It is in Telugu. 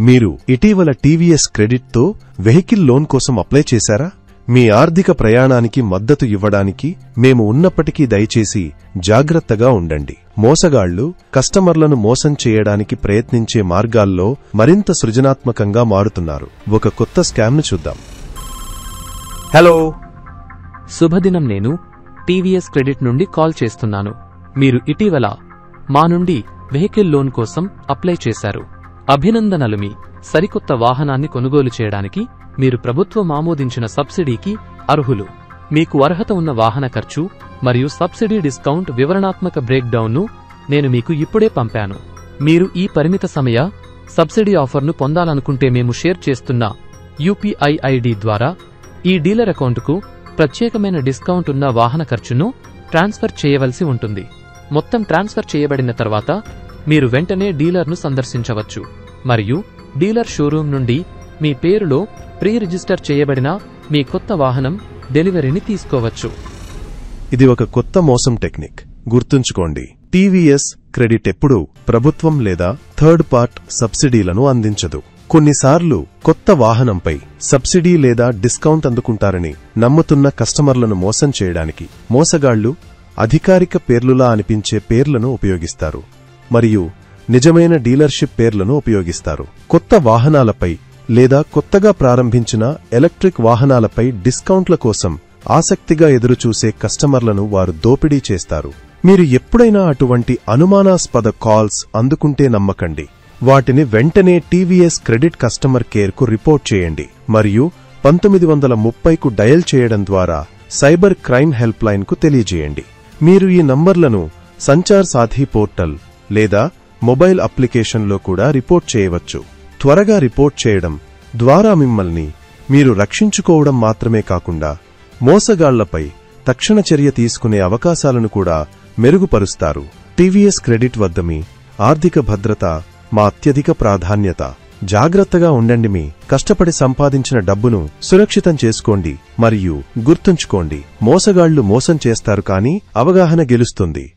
మీరు ఇటీవల టీవీఎస్ క్రెడిట్తో వెహికల్ లోన్ కోసం అప్లై చేశారా? మీ ఆర్థిక ప్రయాణానికి మద్దతు ఇవ్వడానికి మేము ఉన్నప్పటికీ దయచేసి జాగ్రత్తగా ఉండండి. మోసగాళ్లు కస్టమర్లను మోసం చేయడానికి ప్రయత్నించే మార్గాల్లో మరింత సృజనాత్మకంగా మారుతున్నారు. ఒక కొత్త స్కామ్ను చూద్దాం. హలో, శుభదినం. నేను టీవీఎస్ క్రెడిట్ నుండి కాల్ చేస్తున్నాను. మీరు ఇటీవల మా నుండి వెహికల్ లోన్ కోసం అప్లై చేశారు. అభినందనలు. మీ సరికొత్త వాహనాన్ని కొనుగోలు చేయడానికి మీరు ప్రభుత్వం ఆమోదించిన సబ్సిడీకి అర్హులు. మీకు అర్హత ఉన్న వాహన ఖర్చు మరియు సబ్సిడీ డిస్కౌంట్ వివరణాత్మక బ్రేక్డౌన్ను నేను మీకు ఇప్పుడే పంపాను. మీరు ఈ పరిమిత సమయ సబ్సిడీ ఆఫర్ను పొందాలనుకుంటే మేము షేర్ చేస్తున్న యూపీఐ ఐడి ద్వారా ఈ డీలర్ అకౌంటుకు ప్రత్యేకమైన డిస్కౌంట్ ఉన్న వాహన ఖర్చును ట్రాన్స్ఫర్ చేయవలసి ఉంటుంది. మొత్తం ట్రాన్స్ఫర్ చేయబడిన తర్వాత మీరు వెంటనే డీలర్ను సందర్శించవచ్చు మరియు డీలర్ షోరూం నుండి మీ పేరులో ప్రీ రిజిస్టర్ చేయబడిన మీ కొత్త వాహనం డెలివరీని తీసుకోవచ్చు. ఇది ఒక కొత్త మోసం టెక్నిక్. గుర్తుంచుకోండి, టీవీఎస్ క్రెడిట్ ఎప్పుడూ ప్రభుత్వం లేదా థర్డ్ పార్ట్ సబ్సిడీలను అందించదు. కొన్నిసార్లు కొత్త వాహనంపై సబ్సిడీ లేదా డిస్కౌంట్ అందుకుంటారని నమ్ముతున్న కస్టమర్లను మోసం చేయడానికి మోసగాళ్లు అధికారిక పేర్లులా అనిపించే పేర్లను ఉపయోగిస్తారు మరియు నిజమైన డీలర్షిప్ పేర్లను ఉపయోగిస్తారు. కొత్త వాహనాలపై లేదా కొత్తగా ప్రారంభించిన ఎలక్ట్రిక్ వాహనాలపై డిస్కౌంట్ల కోసం ఆసక్తిగా ఎదురుచూసే కస్టమర్లను వారు దోపిడీ చేస్తారు. మీరు ఎప్పుడైనా అటువంటి అనుమానాస్పద కాల్స్ అందుకుంటే నమ్మకండి. వాటిని వెంటనే టీవీఎస్ క్రెడిట్ కస్టమర్ కేర్కు రిపోర్ట్ చేయండి మరియు 1930కు డయల్ చేయడం ద్వారా సైబర్ క్రైమ్ హెల్ప్ లైన్కు తెలియజేయండి. మీరు ఈ నంబర్లను సంచార్ సాథీ పోర్టల్ లేదా మొబైల్ అప్లికేషన్లో కూడా రిపోర్ట్ చేయవచ్చు. త్వరగా రిపోర్ట్ చేయడం ద్వారా మిమ్మల్ని మీరు రక్షించుకోవడం మాత్రమే కాకుండా మోసగాళ్లపై తక్షణ చర్య తీసుకునే అవకాశాలను కూడా మెరుగుపరుస్తారు. టీవీఎస్ క్రెడిట్ వద్ద మీ ఆర్థిక భద్రత మా అత్యధిక ప్రాధాన్యత. జాగ్రత్తగా ఉండండి. మీ కష్టపడి సంపాదించిన డబ్బును సురక్షితం చేసుకోండి మరియు గుర్తుంచుకోండి, మోసగాళ్లు మోసం చేస్తారు కానీ అవగాహన గెలుస్తుంది.